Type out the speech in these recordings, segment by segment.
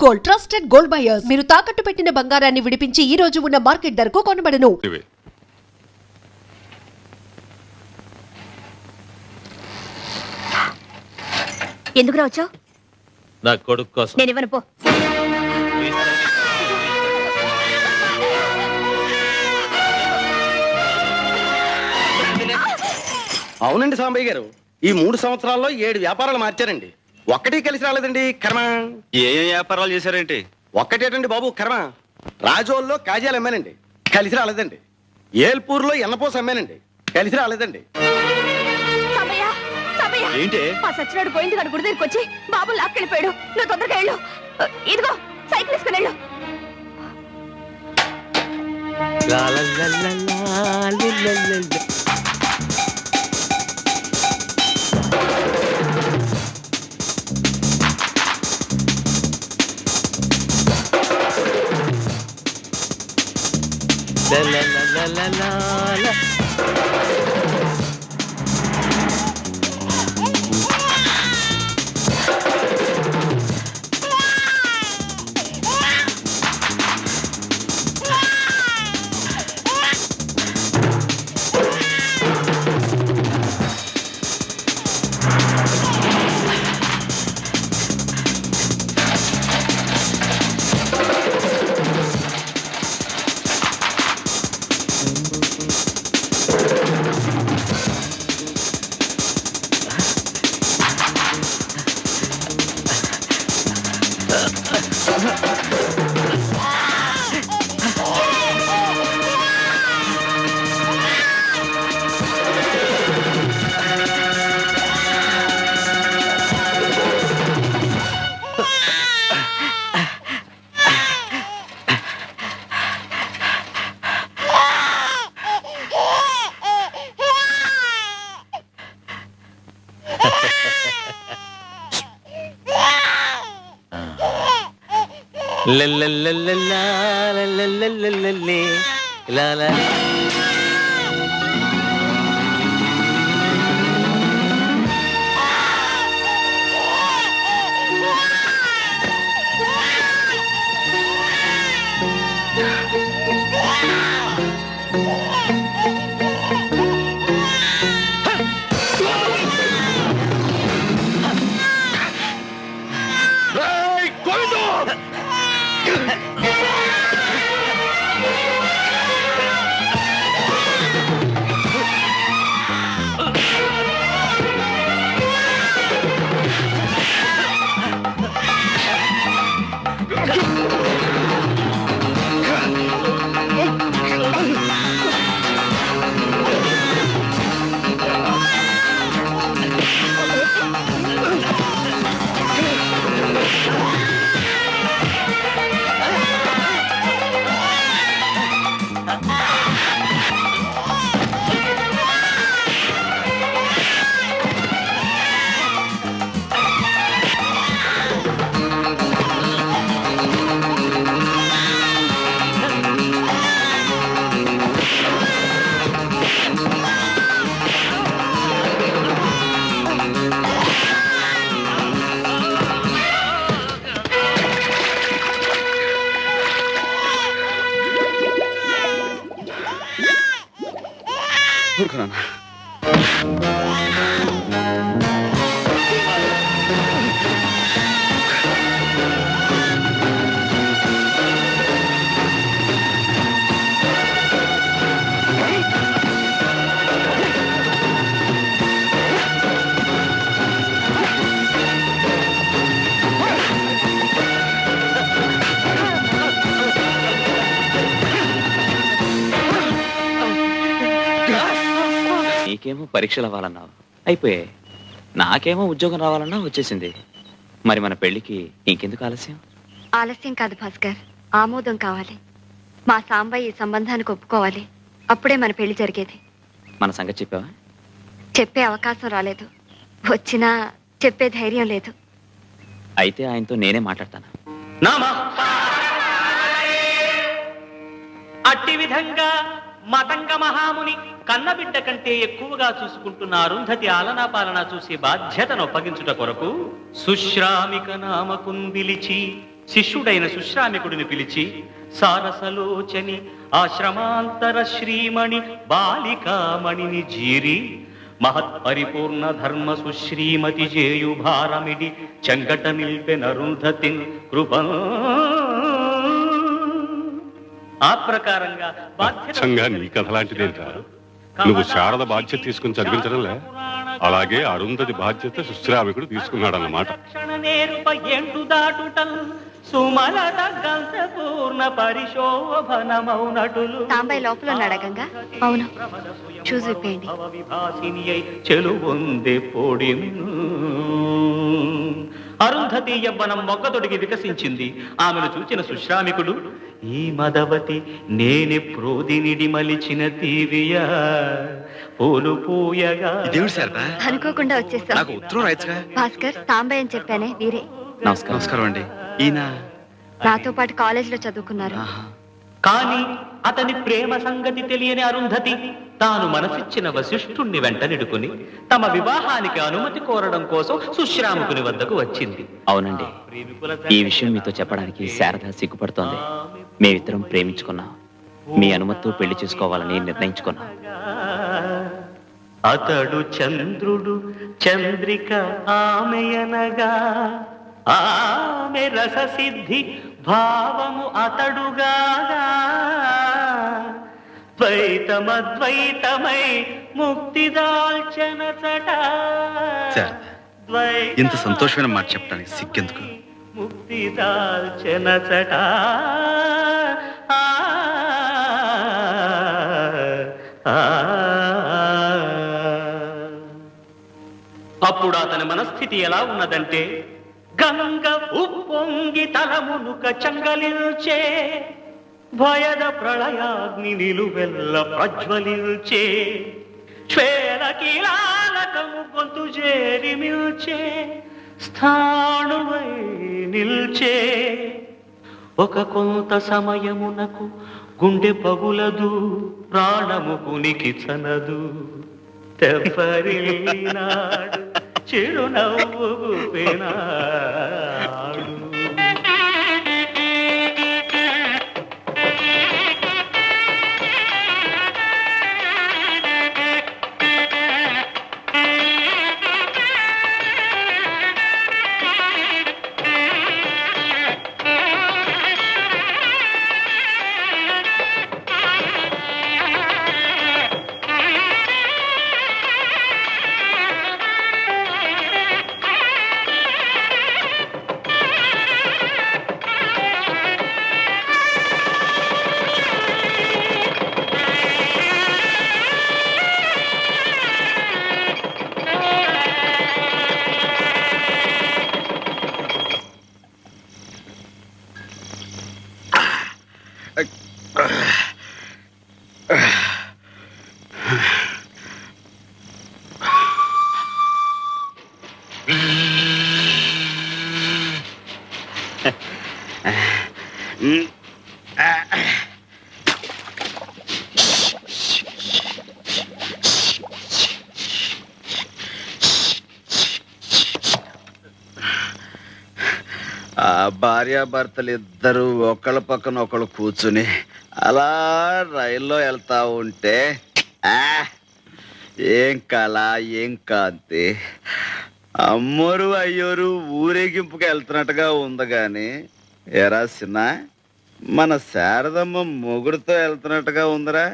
Gold, trusted gold buyers. మీరు తాకట్టు పెట్టిన బంగారాన్ని విడిపించి ఈ రోజు ఉన్న మార్కెట్ ధరకు కొనబడను. ఎందుకు రావచ్చావు? నా కొడుకు కోసం. నేను ఇవ్వను, పో. అవునండి సాంబయ్య గారు, ఈ 3 సంవత్సరాల్లో 7 వ్యాపారాలు మార్చారండి. ఒక్కటి కలిసి రాలేదండి కర్మ. ఏ వ్యాపారాలు చేశారేంటి? ఒక్కటేటండి బాబు కర్మ. రాజోల్లో కాజాలు అమ్మానండి, కలిసి రాలేదండి. ఏల్పూర్లో ఎన్నపోస అమ్మానండి, కలిసి రాలేదండి. ఏంటి? ఆ సచ్చినాడు పోయింది కానీ గుడి దగ్గరికి వచ్చి బాబు లాక్కెళ్ళిపోయాడు. నువ్వు తొందరగా వెళ్ళు. ఇదిగో సైకిల్ తీసుకుని వెళ్ళు. నీకేమో పరీక్షలు అవ్వాలన్నావు, అయిపోయాయి. నాకేమో ఉద్యోగం రావాలన్నా వచ్చేసింది. మరి మన పెళ్లికి ఇంకెందుకు ఆలస్యం? ఆలస్యం కాదు భాస్కర్, ఆమోదం కావాలి. మా సాంబయ్య ఈ సంబంధానికి ఒప్పుకోవాలి. అప్పుడే మన పెళ్లి జరిగేది. మన సంగతి చెప్పావా? చెప్పే అవకాశం రాలేదు, వచ్చినా చెప్పే ధైర్యం లేదు. అయితే ఆయనతో నేనే మాట్లాడతాను. అట్టి విధంగా మతంగ మహాముని కన్నబిడ్డ కంటే ఎక్కువగా చూసుకుంటున్న అరుంధతి ఆలనా పాలన చూసి బాధ్యతను అప్పగించుట కొరకు సుశ్రామిక నామకుందిలిచి శిష్యుడైన సుశ్రామికుడిని పిలిచి సారసలోచని ఆశ్రమాంతర శ్రీమణి బాలికామణిని జీరి మహత్ పరిపూర్ణ ధర్మ సుశ్రీమతి జేయు భారమిడి చెంగట నిల్పెనరుంధతిన్ కృప. ఆ ప్రకారంగా అచ్చంగా నీ కథ లాంటిదేంట్రా? నువ్వు శారద బాధ్యత తీసుకుని చదివించడంలే, అలాగే అరుంధతి బాధ్యత సుశ్రామికుడు తీసుకున్నాడన్నమాట. సుమలత గంధపూర్ణ పరిశోభనమౌనటులు సాంబయ్య లోపల ఉన్నాడా గంగా? అవును, చూసి విప్పేయండి. చెలువొందే పొడిమి. అరుంధతి యవ్వనం మొగ్గతొడిగి వికసించింది. ఆమెను చూచిన సుశ్రామికుడు, ఈ మదవతి నేనెప్రోదినిడి మలిచిన తీవియా పూలు పూయగా. ఇదేమిటి శారదా? అనుకోకుండా వచ్చేస్తా. నాకు ఉత్తరం రాయచ్చుగా. భాస్కర్, సాంబయ్య అని చెప్పానే వీరే. నమస్కారం. నమస్కారం అండి. ఈయన నాతో పాటు కాలేజీలో చదువుకున్నారు. కాని అతని ప్రేమ సంగతి తెలియని అరుంధతి తాను మనసిచ్చిన వశిష్ఠుణ్ణి వెంటనిడుకుని తమ వివాహానికి అనుమతి కోరడం కోసం సుశ్రాముకుని వద్దకు వచ్చింది. అవునండి, ఈ విషయం మీతో చెప్పడానికి శారద సిగ్గుపడుతోంది. మేమిద్దరం ప్రేమించుకున్నాం. మీ అనుమతితో పెళ్లి చేసుకోవాలని నిర్ణయించుకున్నాం. అతడు చంద్రుడు, చంద్రిక ఆమెయనగా, ఆమె రససిద్ధి భావము అతడుగా, ద్వైతమద్వైతమై ముక్తి దాల్చనచట. ఇంత సంతోషమైన మాట చెప్పడానికి సిగ్గెందుకు? ముక్తి దాల్చనచట. అప్పుడు అతని మనస్థితి ఎలా ఉన్నదంటే, గంగ ఉప్పొంగి తలమునుక చంగలిల్చే, భయద ప్రళయాగ్ని నిలువెల్ల ప్రజ్వలిల్చే, శ్వేల కీలాలకము గొంతు చేరి మిల్చే, స్థాణువై నిల్చే. ఒక కొంత సమయమునకు గుండె పగులదు, ప్రాణము కునికి చనదు, తెప్పరిల్లినాడు చిరునవ్వు గుప్పినాడు. ఆ భార్యాభర్తలు ఇద్దరు ఒకళ్ళ పక్కన ఒకళ్ళు కూర్చుని అలా రైల్లో వెళ్తా ఉంటే ఏం కళ, ఏం కాంతి. అమ్మోరు అయ్యోరు ఊరేగింపుకి వెళ్తున్నట్టుగా ఉంది గాని, ఎరా సిన్న మన శారదమ్మ మొగుడుతో వెళ్తున్నట్టుగా ఉందిరా.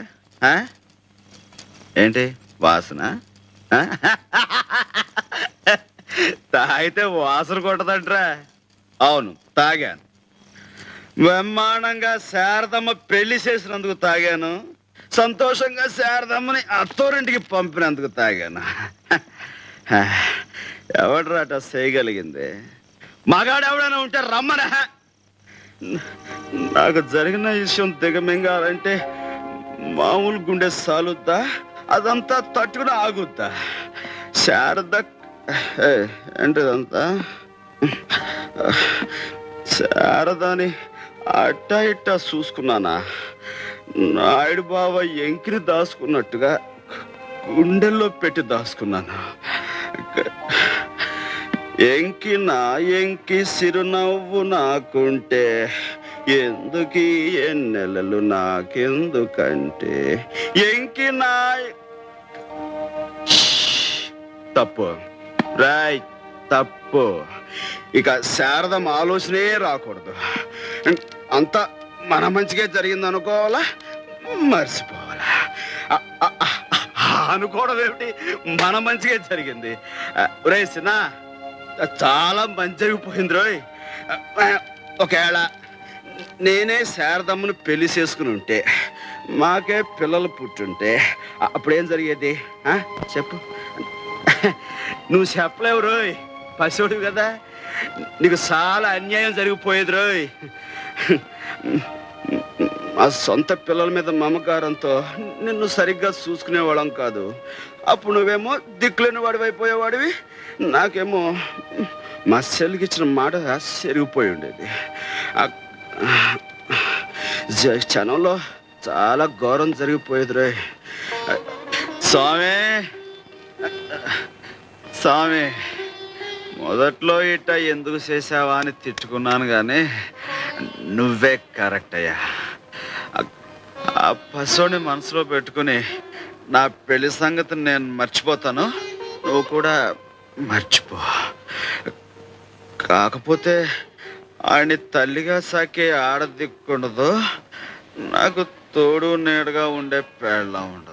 ఏంటి వాసన? తాగితే వాసన కొట్టదంట్రా. అవును, తాగాను. బ్రహ్మాండంగా శారదమ్మ పెళ్లి చేసినందుకు తాగాను. సంతోషంగా శారదమ్మని అత్తోరింటికి పంపినందుకు తాగాను. ఎవడరాట చేయగలిగింది? మగాడు ఎవడైనా ఉంటే రమ్మన. నాకు జరిగిన విషయం దిగమింగాలంటే మామూలు గుండె సాలుద్దా? అదంతా తట్టుకుని ఆగుద్దా? శారద ఏంటిదంతా? శారదాని అట్టా ఇట్టా చూసుకున్నానా? నాయుడు బావ ఎంకిని దాచుకున్నట్టుగా గుండెల్లో పెట్టి దాచుకున్నాను. ఎంకి సిరునవ్వు నాకుంటే ఎందుకీ ఎన్నెలలు నాకెందుకంటే ఎంకినా తప్పు రైట్ తప్పు. ఇక శారదం ఆలోచనే రాకూడదు. అంతా మన మంచిగా జరిగింది అనుకోవాలా, మర్చిపోవాలా. అనుకోవడం ఏమిటి, మన మంచిగా జరిగింది. రే సినా, చాలా మంచి జరిగిపోయింది రోయ్. ఒకవేళ నేనే శారదమ్మను పెళ్లి చేసుకుని ఉంటే, మాకే పిల్లలు పుట్టుంటే అప్పుడేం జరిగేది చెప్పు. నువ్వు చెప్పలేవు రోయ్, పశువుడు కదా. నీకు చాలా అన్యాయం జరిగిపోయేది రోయ్. మా సొంత పిల్లల మీద మమకారంతో నిన్ను సరిగ్గా చూసుకునేవాళ్ళం కాదు. అప్పుడు నువ్వేమో దిక్కులేని వాడివి అయిపోయేవాడివి, నాకేమో మా చెల్లికి ఇచ్చిన మాట సెరిగిపోయి ఉండేది. క్షణంలో చాలా ఘోరం జరిగిపోయేది రోయ్. స్వామి మొదట్లో ఇట్ట ఎందుకు చేసావా అని తిట్టుకున్నాను, కానీ నువ్వే కరెక్ట్ అయ్యా. ఆ పశువుని మనసులో పెట్టుకుని నా పెళ్లి సంగతి నేను మర్చిపోతాను, నువ్వు కూడా మర్చిపో. కాకపోతే ఆయన్ని తల్లిగా సాకే ఆడదిక్కుండదు, నాకు తోడు నీడగా ఉండే పేళ్ళ ఉండదు.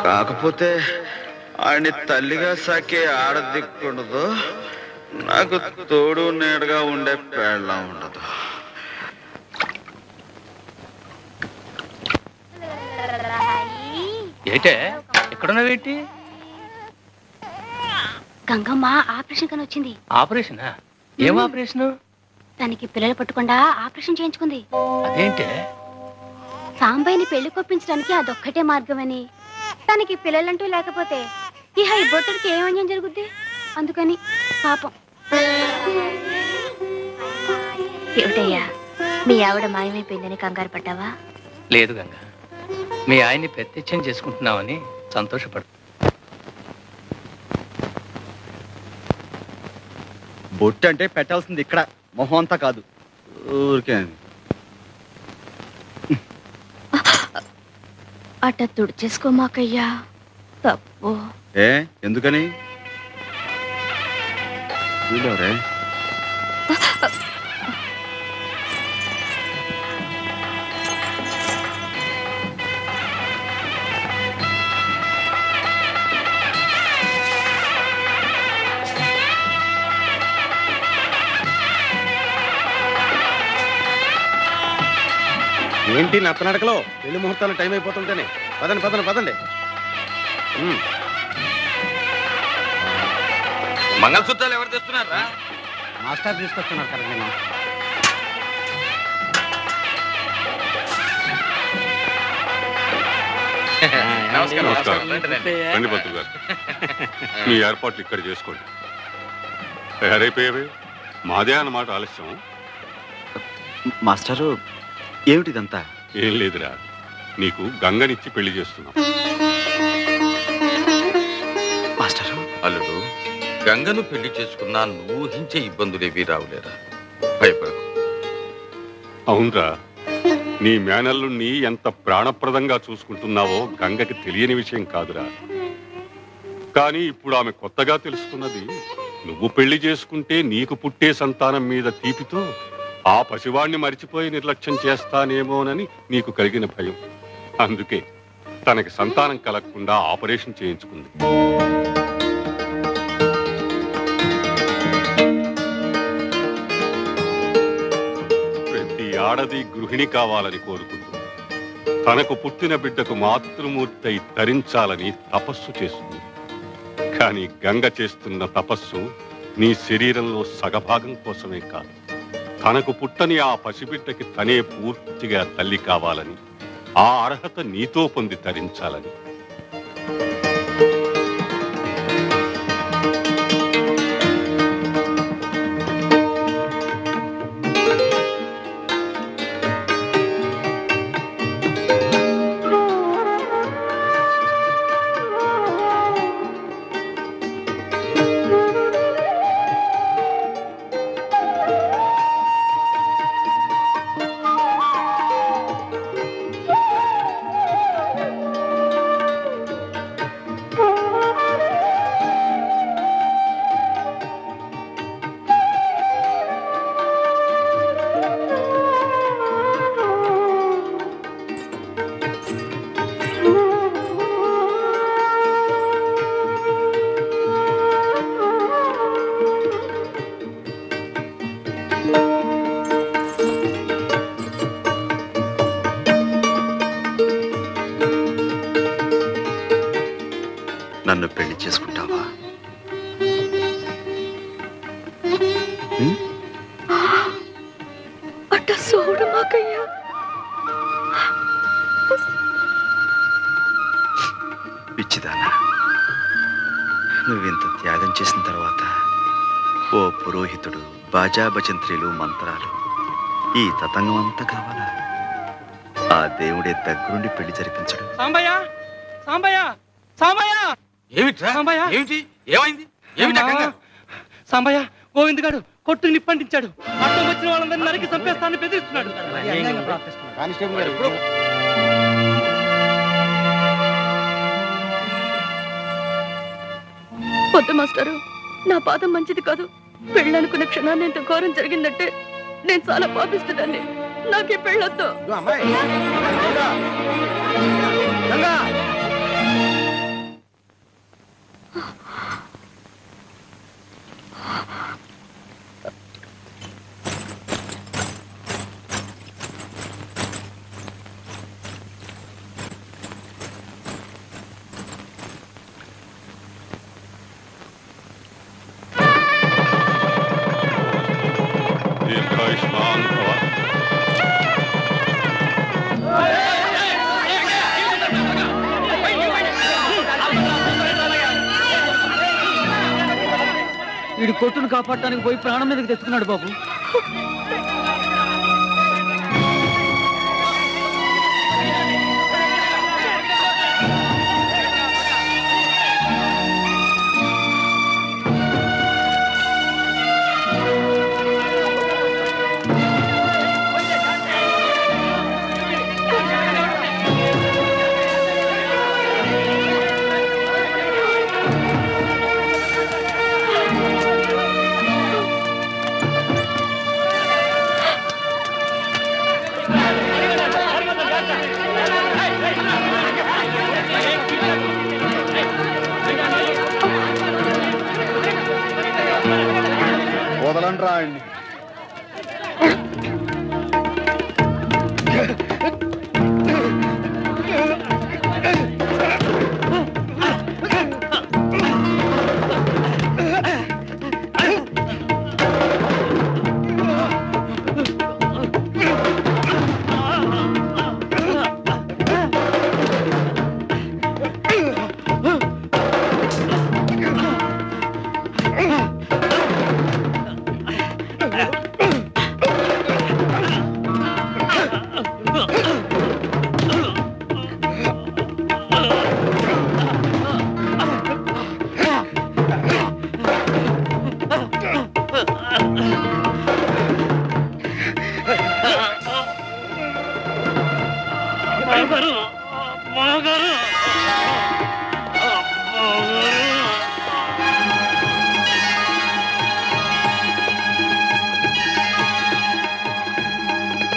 కాకపోతే ఆయన్ని తల్లిగా సాకే ఆడదిక్కుండదు, నాకు తోడు నీడగా ఉండే పేళ్ళ ఉండదు. ఏటే ఎక్కడున్నావేంటి? గంగమ్మ ఆపరేషన్ కని వచ్చింది. ఆపరేషనా? ఏం ఆపరేషన్? తనకి పిల్లలు పట్టకుండా ఆపరేషన్ చేయించుకుంది. అదేంటే? సాంబయ్యని పెళ్లి కొప్పించడానికి అదొక్కటే మార్గమని, తనకి పిల్లలంటూ లేకపోతే ఇహ ఈ బొట్టుడికి ఏమన్యం జరుగుద్ది, అందుకని పాపం. ఏమిటయ్యా, మీ ఆవిడ మాయమైపోయిందని కంగారు పడ్డావా? లేదు గంగ, మీ ఆయన్ని ప్రత్యక్షం చేసుకుంటున్నావని సంతోషపడు. బొట్టు అంటే పెట్టాల్సింది ఇక్కడ, మొహం అంతా కాదు. ఊరికే అట్ట తుడిచేసుకోమాకయ్యా, తప్పు. ఎందుకని? వీళ్ళెవరే? ఏంటి నత్తనడకలో పెళ్లి ముహూర్తాలు టైం అయిపోతుంటేనే? పదండి పదండి పదండి. మంగళసూత్రాలు ఎవరు తెస్తున్నారా? మాస్టర్ తీసుకొస్తున్నారు కదా. నేను నమస్కారం. రండి పంతులు గారు, మీ ఏర్పాట్లు ఇక్కడ చేసుకోండి. తయారైపోయావే? మాదే అన్నమాట ఆలస్యం. మాస్టరు, ఏమిటిదంతా? ఏం లేదురా, నీకు గంగనిచ్చి పెళ్లి చేస్తున్నాం. మాస్టరు, అల్లుడు, గంగను పెళ్లి చేసుకున్నా నువ్వు ఊహించే ఇబ్బందులేవి రావులేరా, భయపడకు. అవునరా, నీ మేనల్లుణ్ణి ఎంత ప్రాణప్రదంగా చూసుకుంటున్నావో గంగకి తెలియని విషయం కాదురా. కానీ ఇప్పుడు ఆమె కొత్తగా తెలుసుకున్నది, నువ్వు పెళ్లి చేసుకుంటే నీకు పుట్టే సంతానం మీద తీపితో ఆ పసివాణ్ణి మరిచిపోయి నిర్లక్ష్యం చేస్తానేమోనని నీకు కలిగిన భయం. అందుకే తనకి సంతానం కలగకుండా ఆపరేషన్ చేయించుకుంది. ప్రతి ఆడది గృహిణి కావాలని కోరుకుంటుంది. తనకు పుట్టిన బిడ్డకు మాతృమూర్తి అయి తరించాలని తపస్సు చేస్తుంది. కానీ గంగ చేస్తున్న తపస్సు నీ శరీరంలో సగభాగం కోసమే కాదు, తనకు పుట్టని ఆ పసిబిడ్డకి తనే పూర్తిగా తల్లి కావాలని, ఆ అర్హత నీతో పొంది తరించాలని. నన్ను పెళ్లి చేసుకుంటావా? అట్ట సోడు మాకయ్యా. పిచ్చిదానా, నువ్వింత త్యాగం చేసిన తర్వాత ఓ పురోహితుడు, బాజా భజంత్రీలు, మంత్రాలు, ఈ తతంగం అంతా కావాలా? ఆ దేవుడే దగ్గరుండి పెళ్లి జరిపించడు. సాంబయ్య, సాంబయ్య, సాంబయ్య, ఏమిట్రా? సాంబయ్య. ఏమిటి? ఏమైంది? ఏమిటా కంగారు? సాంబయ్య, గోవింద్ గారు కొట్టు నిప్పంటించాడు. అర్థం వచ్చిన వాళ్ళందరినీ నరికి చంపేస్తానని బెదిరిస్తున్నాడు. వద్దు మాస్టారు, నా పాదం మంచిది కాదు. పెళ్ళనుకున్న క్షణాన్ని ఇంత ఘోరం జరిగిందంటే నేను చాలా పాపిస్తుందండి. నాకే పెళ్ళొద్దు. దీర్ఘాయుష్మాన్ భవ. వీడి కొట్టును కాపాడటానికి పోయి ప్రాణం మీదకి తెచ్చుకున్నాడు బాబు. వదలండి రా ఆయన్ని. బాబు